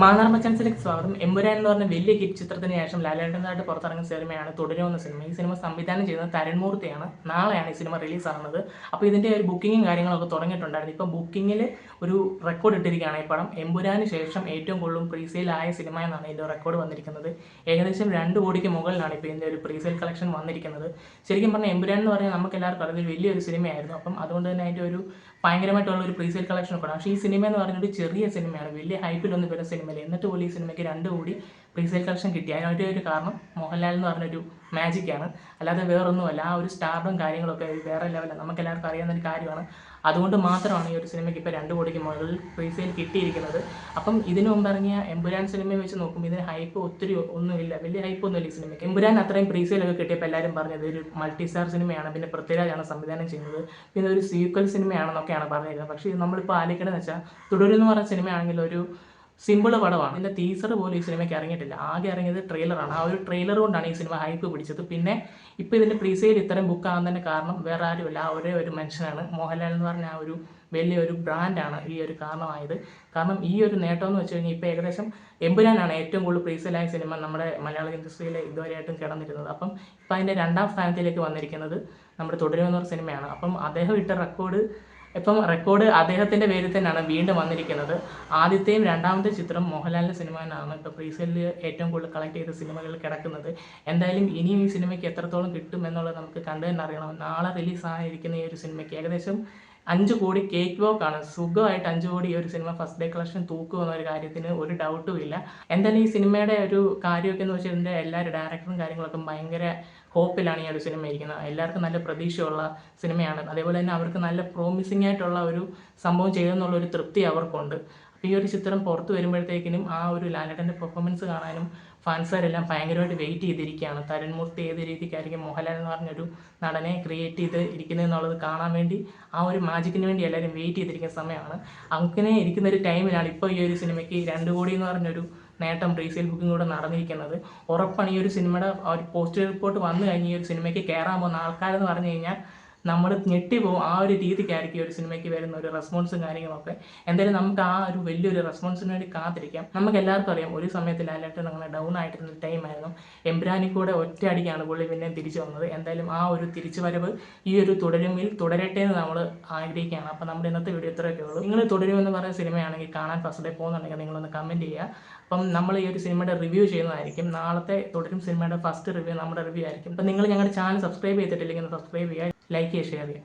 മാന്നാർ മച്ചാൻസിലേക്ക് സ്വാഗതം. എമ്പുരാൻ എന്ന് പറഞ്ഞ വലിയ ഹിറ്റ് ചിത്രത്തിന് ശേഷം ലാലേട്ടനായിട്ട് പുറത്തിറങ്ങുന്ന സിനിമയാണ് തുടരുമെന്ന സിനിമ. ഈ സിനിമ സംവിധാനം ചെയ്യുന്നത് തരൺമൂർത്തിയാണ്. നാളെയാണ് ഈ സിനിമ റിലീസാകുന്നത്. അപ്പോൾ ഇതിൻ്റെ ഒരു ബുക്കിങ്ങും കാര്യങ്ങളൊക്കെ തുടങ്ങിയിട്ടുണ്ടായിരുന്നു. ഇപ്പം ബുക്കിങ്ങിൽ ഒരു റെക്കോർഡ് ഇട്ടിരിക്കുകയാണ് ഈ പടം. എമ്പുരാന് ശേഷം ഏറ്റവും കൂടുതൽ പ്രീസെയിൽ ആയ സിനിമ എന്നാണ് ഇതിൻ്റെ റെക്കോർഡ് വന്നിരിക്കുന്നത്. ഏകദേശം 2 കോടിക്ക് മുകളിലാണ് ഇപ്പോൾ ഇതിൻ്റെ ഒരു പ്രീസെയിൽ കളക്ഷൻ വന്നിരിക്കുന്നത്. ശരിക്കും പറഞ്ഞാൽ എമ്പുരാൻ എന്ന് പറഞ്ഞാൽ നമുക്ക് എല്ലാവർക്കും അറിയാം വലിയൊരു സിനിമയായിരുന്നു. അപ്പം അതുകൊണ്ട് തന്നെ അതിൻ്റെ ഒരു ഭയങ്കരമായിട്ടുള്ള ഒരു പ്രീസെയിൽ കളക്ഷൻ ഒക്കെ. പക്ഷേ ഈ സിനിമ എന്ന് പറഞ്ഞൊരു ചെറിയ സിനിമയാണ്, വലിയ ഹൈപ്പിലൊന്നും വരുന്ന സിനിമയില്ല. എന്നിട്ട് പോലും ഈ സിനിമയ്ക്ക് 2 കോടി പ്രീസെയിൽ കളക്ഷൻ കിട്ടി. അതിനൊരു ഒരു കാരണം മോഹൻലാൽ എന്ന് പറഞ്ഞൊരു മാജിക്കാണ്, അല്ലാതെ വേറൊന്നുമല്ല. ആ ഒരു സ്റ്റാർഡും കാര്യങ്ങളൊക്കെ വേറെ ലെവലാണ്, നമുക്ക് എല്ലാവർക്കും അറിയാവുന്ന ഒരു കാര്യമാണ്. അതുകൊണ്ട് മാത്രമാണ് ഈ ഒരു സിനിമയ്ക്ക് ഇപ്പോൾ 2 കോടിക്ക് മുകളിൽ പ്രീസെയിൽ കിട്ടിയിരിക്കുന്നത്. അപ്പം ഇതിനു മുമ്പ് ഇറങ്ങിയ എമ്പുരാൻ സിനിമയെ വെച്ച് നോക്കുമ്പോൾ ഇതിന് ഹൈപ്പ് ഒത്തിരി ഒന്നുമില്ല, വലിയ ഹൈപ്പൊന്നുമില്ല ഈ സിനിമയ്ക്ക്. എമ്പുരാൻ അത്രയും പ്രീസെയിലൊക്കെ കിട്ടിയപ്പോൾ എല്ലാവരും പറഞ്ഞത് ഒരു മൾട്ടി സ്റ്റാർ സിനിമയാണ്, പിന്നെ പൃഥ്വിരാജാണ് സംവിധാനം ചെയ്യുന്നത്, പിന്നെ ഒരു സീക്വൽ സിനിമയാണെന്നൊക്കെയാണ് പറഞ്ഞിരുന്നത്. പക്ഷേ നമ്മളിപ്പോൾ ആലോചിക്കണമെന്ന് വെച്ചാൽ തുടരുമെന്ന് പറഞ്ഞ സിനിമയാണെങ്കിൽ ഒരു സിമ്പിള് പടമാണ്. ഇതിൻ്റെ ടീസർ പോലും ഈ സിനിമയ്ക്ക് ഇറങ്ങിയിട്ടില്ല. ആകെ ഇറങ്ങിയത് ട്രെയിലറാണ്. ആ ഒരു ട്രെയിലർ കൊണ്ടാണ് ഈ സിനിമ ഹൈപ്പ് പിടിച്ചത്. പിന്നെ ഇപ്പോൾ ഇതിൻ്റെ പ്രീസെയിൽ ഇത്രയും ബുക്കാകുന്നതിൻ്റെ കാരണം വേറെ ആരുമില്ല, ആ ഒരേ ഒരു മനുഷ്യനാണ്. മോഹൻലാൽ എന്ന് പറഞ്ഞ ആ ഒരു വലിയൊരു ബ്രാൻഡാണ് ഈ ഒരു കാരണമായത്. കാരണം ഈ ഒരു നേട്ടം എന്ന് വെച്ച് കഴിഞ്ഞാൽ ഇപ്പോൾ ഏകദേശം എമ്പുരാനാണ് ഏറ്റവും കൂടുതൽ പ്രീസെയിലായ സിനിമ നമ്മുടെ മലയാള ഇൻഡസ്ട്രിയിൽ ഇതുവരെയായിട്ടും കിടന്നിരുന്നത്. അപ്പം ഇപ്പം അതിൻ്റെ 2ാം സ്ഥാനത്തിലേക്ക് വന്നിരിക്കുന്നത് നമ്മുടെ തുടരുമെന്ന ഒരു സിനിമയാണ്. അപ്പം അദ്ദേഹം ഇട്ട റെക്കോർഡ് അദ്ദേഹത്തിൻ്റെ പേരിൽ തന്നെയാണ് വീണ്ടും വന്നിരിക്കുന്നത്. ആദ്യത്തെയും 2ാമത്തെ ചിത്രം മോഹൻലാലിൻ്റെ സിനിമ തന്നെയാണ് ഇപ്പോൾ പ്രീസെയിലിൽ ഏറ്റവും കൂടുതൽ കളക്ട് ചെയ്ത സിനിമകളിൽ കിടക്കുന്നത്. എന്തായാലും ഇനിയും ഈ സിനിമയ്ക്ക് എത്രത്തോളം കിട്ടും എന്നുള്ളത് നമുക്ക് കണ്ടു തന്നെ അറിയണം. നാളെ റിലീസായിരിക്കുന്ന ഈ ഒരു സിനിമയ്ക്ക് ഏകദേശം 5 കോടി കേക്ക് വോക്കാണ്. സുഖമായിട്ട് 5 കോടി ഈ ഒരു സിനിമ ഫസ്റ്റ് ഡേ കളക്ഷൻ തൂക്കുമെന്ന ഒരു കാര്യത്തിന് ഒരു ഡൗട്ടും ഇല്ല. എന്തായാലും ഈ സിനിമയുടെ ഒരു കാര്യമൊക്കെ എന്ന് വെച്ചാൽ ഇതിൻ്റെ എല്ലാവരും ഡയറക്ടറും കാര്യങ്ങളൊക്കെ ഭയങ്കര ഹോപ്പിലാണ് ഈ ഒരു സിനിമ ഇരിക്കുന്നത്. എല്ലാവർക്കും നല്ല പ്രതീക്ഷയുള്ള സിനിമയാണ്. അതേപോലെ തന്നെ അവർക്ക് നല്ല പ്രോമിസിംഗ് ആയിട്ടുള്ള ഒരു സംഭവം ചെയ്തെന്നുള്ളൊരു തൃപ്തി അവർക്കുണ്ട്. അപ്പോൾ ഈ ഒരു ചിത്രം പുറത്ത് വരുമ്പോഴത്തേക്കിനും ആ ഒരു ലാലേട്ടൻ്റെ പെർഫോമൻസ് കാണാനും ഫാൻസുകാരെല്ലാം ഭയങ്കരമായിട്ട് വെയിറ്റ് ചെയ്തിരിക്കുകയാണ്. തരൺമൂർത്തി ഏത് രീതിക്കായിരിക്കും മോഹൻലാൽ എന്ന് പറഞ്ഞൊരു നടനെ ക്രിയേറ്റ് ചെയ്ത് ഇരിക്കുന്നതെന്നുള്ളത് കാണാൻ വേണ്ടി, ആ ഒരു മാജിക്കിന് വേണ്ടി എല്ലാവരും വെയിറ്റ് ചെയ്തിരിക്കുന്ന സമയമാണ്. അങ്ങനെ ഇരിക്കുന്ന ഒരു ടൈമിലാണ് ഇപ്പോൾ ഈ ഒരു സിനിമയ്ക്ക് 2 കോടി എന്ന് പറഞ്ഞൊരു നേട്ടം പ്രീസെയിൽ ബുക്കിംഗ് കൂടെ നടന്നിരിക്കുന്നത്. ഉറപ്പാണ് ഈ ഒരു സിനിമയുടെ ഒരു പോസിറ്റീവ് റിപ്പോർട്ട് വന്നു കഴിഞ്ഞ് ഈ ഒരു സിനിമയ്ക്ക് കയറാൻ പോകുന്ന ആൾക്കാരെന്ന് പറഞ്ഞു കഴിഞ്ഞാൽ നമ്മൾ ഞെട്ടിപ്പോവും. ആ ഒരു രീതിക്കായിരിക്കും ഒരു സിനിമയ്ക്ക് വരുന്ന ഒരു റെസ്പോൺസും കാര്യങ്ങളൊക്കെ. എന്തായാലും നമുക്ക് ആ ഒരു വലിയൊരു റെസ്പോൺസിന് വേണ്ടി കാത്തിരിക്കാം. നമുക്ക് എല്ലാവർക്കും അറിയാം ഒരു സമയത്ത് ലാലേട്ടൻ അങ്ങനെ ഡൗൺ ആയിട്ടിരുന്ന ടൈമായിരുന്നു. എമ്പുരാനിൽ കൂടെ ഒറ്റയടിക്കാണ് പുള്ളി പിന്നെ തിരിച്ചു വന്നത്. എന്തായാലും ആ ഒരു തിരിച്ചു വരവ് ഈ ഒരു തുടരുമിൽ തുടരട്ടെ എന്ന് നമ്മൾ ആഗ്രഹിക്കുകയാണ്. അപ്പോൾ നമ്മുടെ ഇന്നത്തെ വീഡിയോ ഇത്രയൊക്കെ ഉള്ളൂ. നിങ്ങൾ തുടരുമെന്ന് പറയുന്ന സിനിമയാണെങ്കിൽ കാണാൻ ഫസ്റ്റ് ഡേ പോകുന്നുണ്ടെങ്കിൽ നിങ്ങളൊന്ന് കമൻറ്റ് ചെയ്യുക. അപ്പം നമ്മൾ ഈ ഒരു സിനിമയുടെ റിവ്യൂ ചെയ്യുന്നതായിരിക്കും. നാളത്തെ തുടരും സിനിമയുടെ ഫസ്റ്റ് റിവ്യൂ നമ്മുടെ റിവ്യൂ ആയിരിക്കും. അപ്പം നിങ്ങൾ ഞങ്ങളുടെ ചാനൽ സബ്സ്ക്രൈബ് ചെയ്തിട്ടില്ലെങ്കിൽ സബ്സ്ക്രൈബ് ചെയ്യുക, ലൈക്ക് ചെയ്യുക, ഷെയർ ചെയ്യുക.